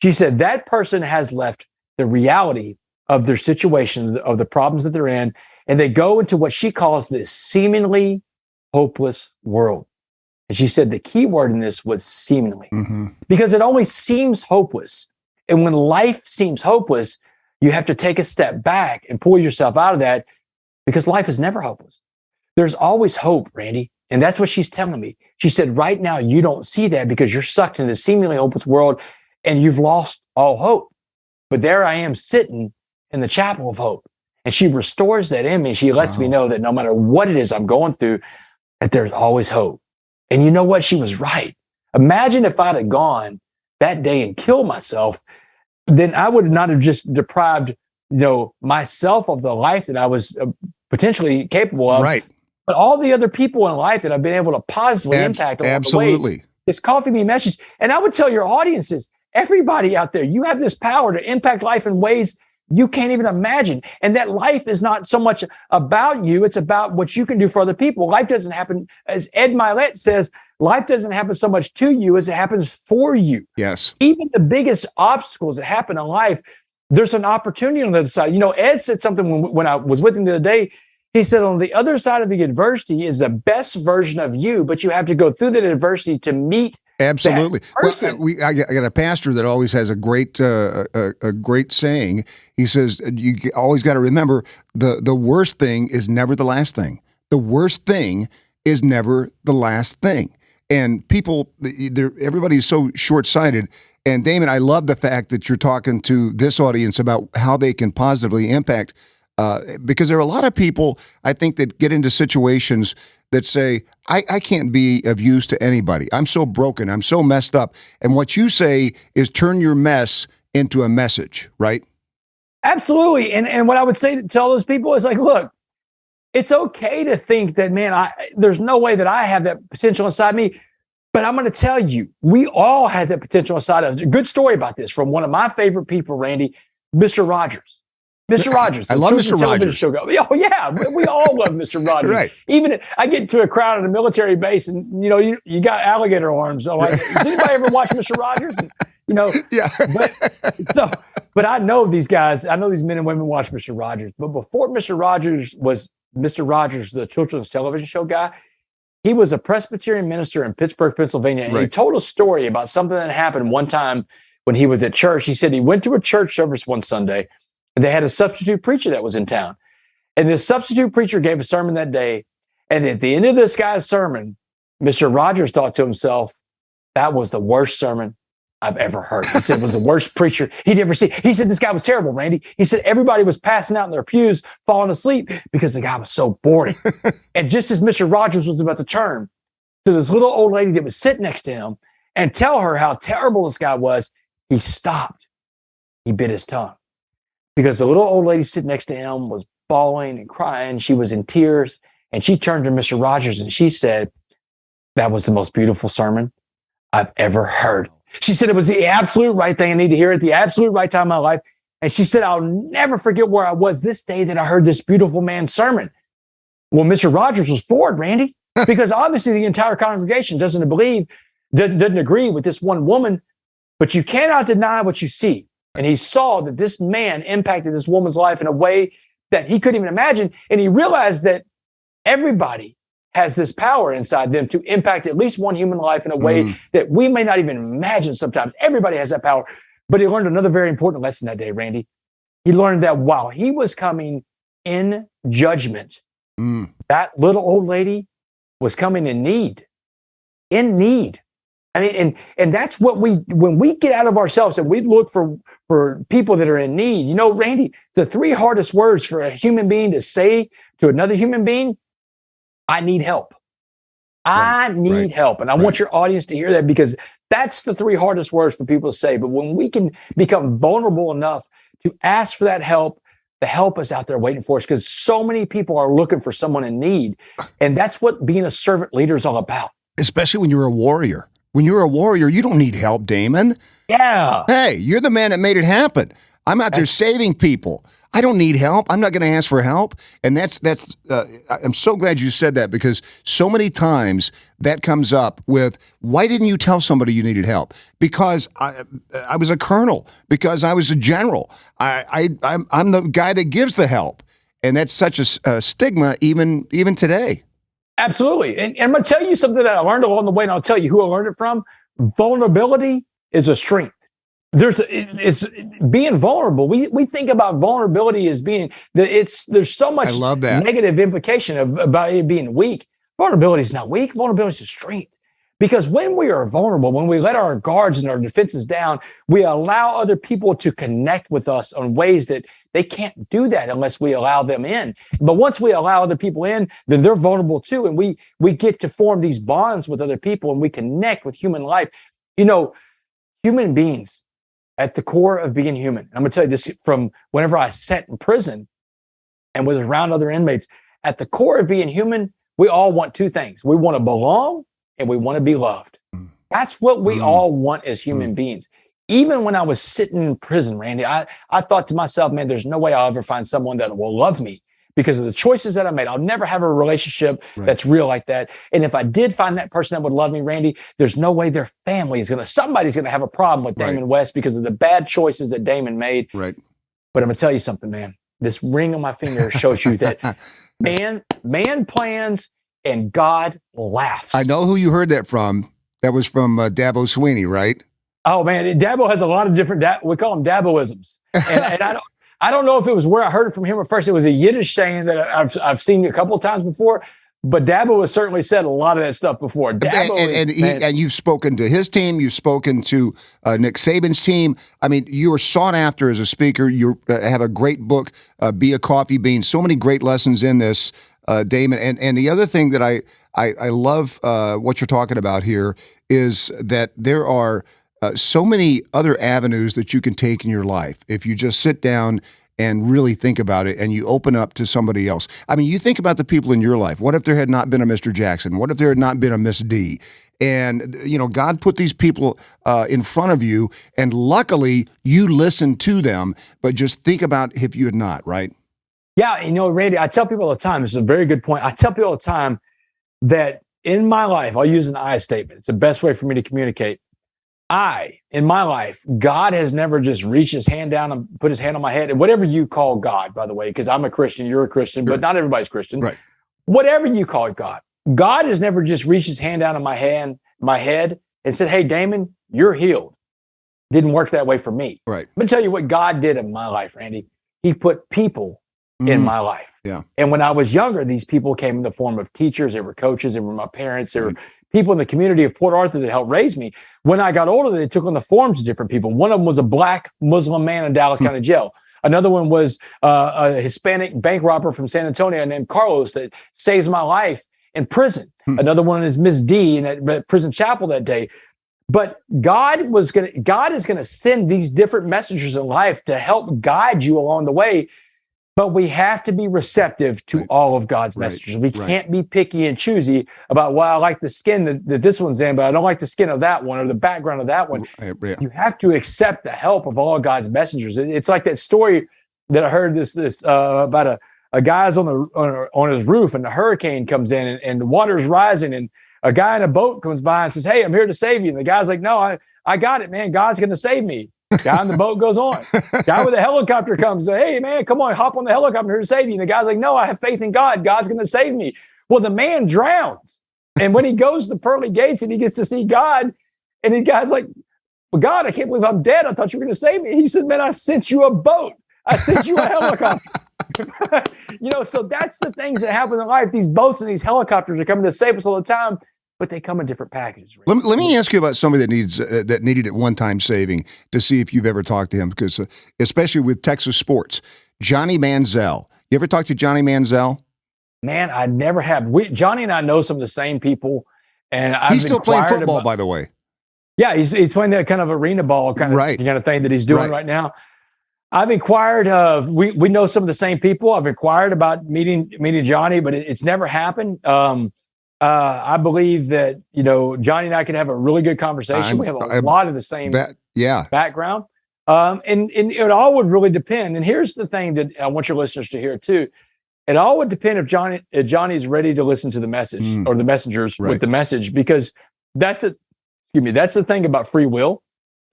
She said that person has left the reality of their situation, of the problems that they're in, and they go into what she calls this seemingly hopeless world. And she said the key word in this was seemingly, because it only seems hopeless. And when life seems hopeless, you have to take a step back and pull yourself out of that, because life is never hopeless. There's always hope, Randy. And that's what she's telling me. She said, right now, you don't see that because you're sucked into the seemingly hopeless world and you've lost all hope. But there I am sitting in the chapel of hope. And she restores that in me. She lets me know that no matter what it is I'm going through, that there's always hope. And you know what? She was right. Imagine if I'd have gone that day and killed myself, then I would not have just deprived, myself of the life that I was potentially capable of. Right. But all the other people in life that I've been able to positively impact along absolutely. the way. This Coffee Me message. And I would tell your audiences, everybody out there, you have this power to impact life in ways you can't even imagine. And that life is not so much about you. It's about what you can do for other people. Life doesn't happen, as Ed Milet says, life doesn't happen so much to you as it happens for you. Yes. Even the biggest obstacles that happen in life, there's an opportunity on the other side. Ed said something when I was with him the other day. He said, on the other side of the adversity is the best version of you, but you have to go through that adversity to meet. Absolutely. Well, I got a pastor that always has a great saying. He says, you always got to remember the worst thing is never the last thing. The worst thing is never the last thing. And people, everybody's so short-sighted. And Damon, I love the fact that you're talking to this audience about how they can positively impact, because there are a lot of people, I think, that get into situations that say, I can't be of use to anybody. I'm so broken. I'm so messed up. And what you say is turn your mess into a message, right? Absolutely. And what I would say to all those people is like, look, it's okay to think that, man, there's no way that I have that potential inside me. But I'm going to tell you, we all have that potential inside of us. A good story about this from one of my favorite people, Randy, Mr. Rogers. Mr. Rogers. I love Mr. Rogers. Show. Oh, yeah. We all love Mr. Rogers. Right. Even I get to a crowd at a military base and, you got alligator arms. I'm like, does anybody ever watch Mr. Rogers? And, Yeah. But I know these guys. I know these men and women watch Mr. Rogers. But before Mr. Rogers was Mr. Rogers, the children's television show guy, he was a Presbyterian minister in Pittsburgh, Pennsylvania. And He told a story about something that happened one time when he was at church. He said he went to a church service one Sunday. They had a substitute preacher that was in town. And this substitute preacher gave a sermon that day. And at the end of this guy's sermon, Mr. Rogers thought to himself, that was the worst sermon I've ever heard. He said it was the worst preacher he'd ever seen. He said this guy was terrible, Randy. He said everybody was passing out in their pews, falling asleep because the guy was so boring. And just as Mr. Rogers was about to turn to this little old lady that was sitting next to him and tell her how terrible this guy was, he stopped. He bit his tongue. Because the little old lady sitting next to him was bawling and crying. She was in tears. And she turned to Mr. Rogers and she said, that was the most beautiful sermon I've ever heard. She said it was the absolute right thing. I need to hear it at the absolute right time in my life. And she said, I'll never forget where I was this day that I heard this beautiful man's sermon. Well, Mr. Rogers was floored, Randy, because obviously the entire congregation doesn't agree with this one woman, but you cannot deny what you see. And he saw that this man impacted this woman's life in a way that he couldn't even imagine. And he realized that everybody has this power inside them to impact at least one human life in a way that we may not even imagine sometimes. Everybody has that power. But he learned another very important lesson that day, Randy. He learned that while he was coming in judgment, that little old lady was coming in need. In need. I mean, and that's what when we get out of ourselves and we look for people that are in need, Randy, the three hardest words for a human being to say to another human being, I need help. I need help. And I want your audience to hear that because that's the three hardest words for people to say. But when we can become vulnerable enough to ask for that help, the help is out there waiting for us because so many people are looking for someone in need. And that's what being a servant leader is all about. Especially when you're a warrior. When you're a warrior, you don't need help, Damon. Yeah. Hey, you're the man that made it happen. I'm out there saving people. I don't need help. I'm not going to ask for help. And I'm so glad you said that because so many times that comes up with, why didn't you tell somebody you needed help? Because I was a colonel, because I was a general. I'm the guy that gives the help. And that's such a stigma even today. Absolutely. And I'm going to tell you something that I learned along the way, and I'll tell you who I learned it from. Vulnerability is a strength. It's being vulnerable. We think about vulnerability as being there's so much negative implication about it being weak. Vulnerability is not weak. Vulnerability is a strength Because when we are vulnerable, when we let our guards and our defenses down, we allow other people to connect with us on ways that they can't do that unless we allow them in. But once we allow other people in, then they're vulnerable too. And we get to form these bonds with other people and we connect with human life. You know, human beings at the core of being human. I'm going to tell you this from whenever I sat in prison and was around other inmates. At the core of being human, we all want two things. We want to belong and we want to be loved. That's what we all want as human beings. Even when I was sitting in prison, Randy, I thought to myself, man, there's no way I'll ever find someone that will love me because of the choices that I made. I'll never have a relationship that's real like that. And if I did find that person that would love me, Randy, there's no way their family is somebody's going to have a problem with Damon West because of the bad choices that Damon made. Right. But I'm going to tell you something, man. This ring on my finger shows you that man plans and God laughs. I know who you heard that from. That was from Dabo Sweeney, right? Oh man, Dabo has a lot of different. We call them Daboisms, and I don't know if it was where I heard it from him or first. It was a Yiddish saying that I've seen a couple of times before. But Dabo has certainly said a lot of that stuff before. And you've spoken to his team. You've spoken to Nick Saban's team. I mean, you are sought after as a speaker. You have a great book, Be a Coffee Bean. So many great lessons in this, Damon. And the other thing that I love what you're talking about here is that there are so many other avenues that you can take in your life if you just sit down and really think about it, and you open up to somebody else. I mean, you think about the people in your life. What if there had not been a Mr. Jackson? What if there had not been a Miss D? And, you know, God put these people in front of you, and luckily you listened to them, but just think about if you had not, right? Yeah, you know, Randy, I tell people all the time, this is a very good point. I tell people all the time that in my life, I'll use an I statement. It's the best way for me to communicate. In my life, God has never just reached his hand down and put his hand on my head. And whatever you call God, by the way, because I'm a Christian, you're a Christian, but not everybody's Christian. Right. Whatever you call it, God has never just reached his hand down on my head and said, hey, Damon, you're healed. Didn't work that way for me. Right. I'm going to tell you what God did in my life, Randy. He put people in my life. Yeah. And when I was younger, these people came in the form of teachers. They were coaches. They were my parents. They were people in the community of Port Arthur that helped raise me. When I got older, they took on the forms of different people. One of them was a black Muslim man in Dallas County Jail. Another one was a Hispanic bank robber from San Antonio named Carlos that saves my life in prison. Another one is Miss D in that prison chapel that day. But God is going to send these different messengers in life to help guide you along the way. But we have to be receptive to all of God's messages. We can't be picky and choosy about, well, I like the skin that this one's in, but I don't like the skin of that one or the background of that one. You have to accept the help of all God's messengers. It's like that story that I heard this about a guy's on his roof and the hurricane comes in and the water's rising and a guy in a boat comes by and says, hey, I'm here to save you. And the guy's like, no, I got it, man. God's going to save me. Guy on the boat goes on. Guy with a helicopter comes. Hey, man, come on, hop on the helicopter. I'm here to save you. And the guy's like, no, I have faith in God. God's going to save me. Well, the man drowns. And when he goes to the pearly gates and he gets to see God, and the guy's like, well, God, I can't believe I'm dead. I thought you were going to save me. He said, man, I sent you a boat. I sent you a helicopter. So that's the things that happen in life. These boats and these helicopters are coming to save us all the time. But they come in different packages. Right? Let me ask you about somebody that needed it one-time saving to see if you've ever talked to him, because especially with Texas sports, Johnny Manziel. You ever talk to Johnny Manziel? Man, I never have. Johnny and I know some of the same people, and he's still playing football, by the way. Yeah, he's playing that kind of arena ball kind of thing that he's doing right now. I've inquired. We know some of the same people. I've inquired about meeting Johnny, but it's never happened. I believe that, Johnny and I can have a really good conversation. We have a lot of the same background. And it all would really depend. And here's the thing that I want your listeners to hear too. It all would depend if Johnny's ready to listen to the message or the messengers with the message, because that's the thing about free will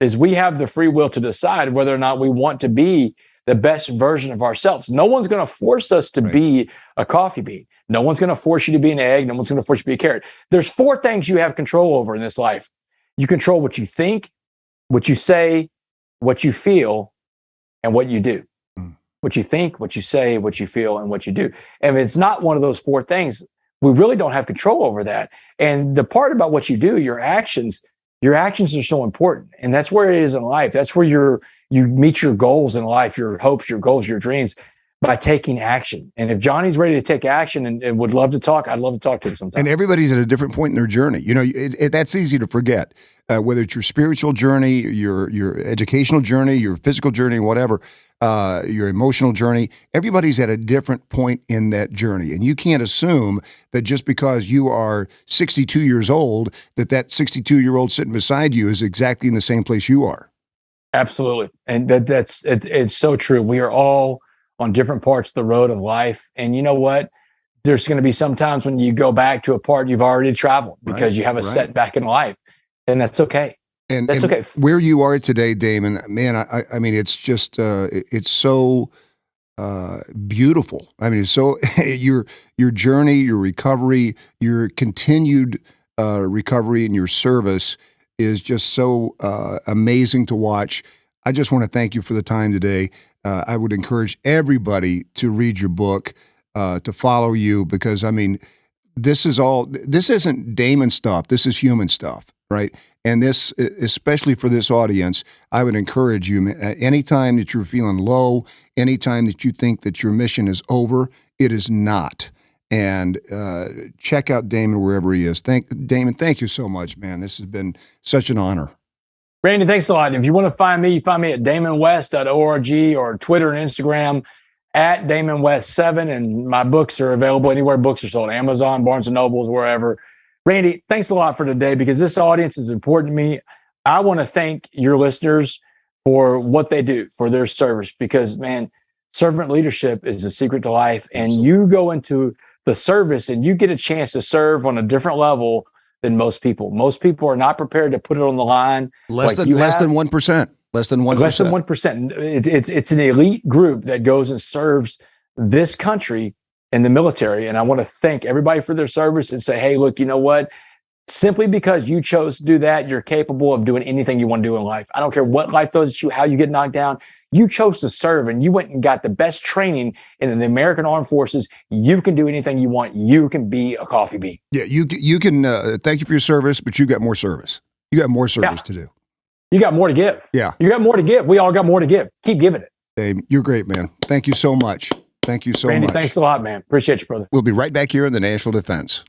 is we have the free will to decide whether or not we want to be the best version of ourselves. No one's going to force us to be a coffee bean. No one's going to force you to be an egg. No one's going to force you to be a carrot. There's 4 things you have control over in this life. You control what you think, what you say, what you feel, and what you do. What you think, what you say, what you feel, and what you do. And if it's not one of those 4 things, we really don't have control over that. And the part about what you do, your actions are so important. And that's where it is in life. That's where you meet your goals in life, your hopes, your goals, your dreams, by taking action. And if Johnny's ready to take action and would love to talk, I'd love to talk to him sometime. And everybody's at a different point in their journey. You know, that's easy to forget. Whether it's your spiritual journey, your educational journey, your physical journey, whatever, your emotional journey, everybody's at a different point in that journey. And you can't assume that just because you are 62 years old, that 62-year-old sitting beside you is exactly in the same place you are. Absolutely. And it's so true. We are all on different parts of the road of life. And you know what? There's going to be some times when you go back to a part you've already traveled because you have a setback in life, and that's okay. And that's okay. Where you are today, Damon, man, I mean, it's just, it's so beautiful. I mean, it's so your journey, your recovery, your continued recovery and your service is just so amazing to watch. I just want to thank you for the time today. I would encourage everybody to read your book, to follow you, because I mean, this isn't Damon stuff. This is human stuff, right? And this, especially for this audience, I would encourage you, anytime that you're feeling low, anytime that you think that your mission is over, it is not. And check out Damon wherever he is. Damon, thank you so much, man. This has been such an honor. Randy, thanks a lot. If you want to find me, you find me at damonwest.org or Twitter and Instagram at DamonWest7. And my books are available anywhere books are sold, Amazon, Barnes & Nobles, wherever. Randy, thanks a lot for today, because this audience is important to me. I want to thank your listeners for what they do, for their service, because, man, servant leadership is the secret to life. And you go into the service and you get a chance to serve on a different level than most people. Most people are not prepared to put it on the line. Less than 1%. Less than 1%. Less than 1%. It's an elite group that goes and serves this country in the military. And I want to thank everybody for their service and say, hey, look, you know what? Simply because you chose to do that, you're capable of doing anything you want to do in life. I don't care what life throws at you, how you get knocked down. You chose to serve, and you went and got the best training in the American Armed Forces. You can do anything you want. You can be a coffee bean. Yeah, you can. Thank you for your service, but you got more service. You got more service to do. You got more to give. Yeah, you got more to give. We all got more to give. Keep giving it. Hey, you're great, man. Thank you so much. Thank you so Randy, much. Thanks a lot, man. Appreciate you, brother. We'll be right back here in the National Defense.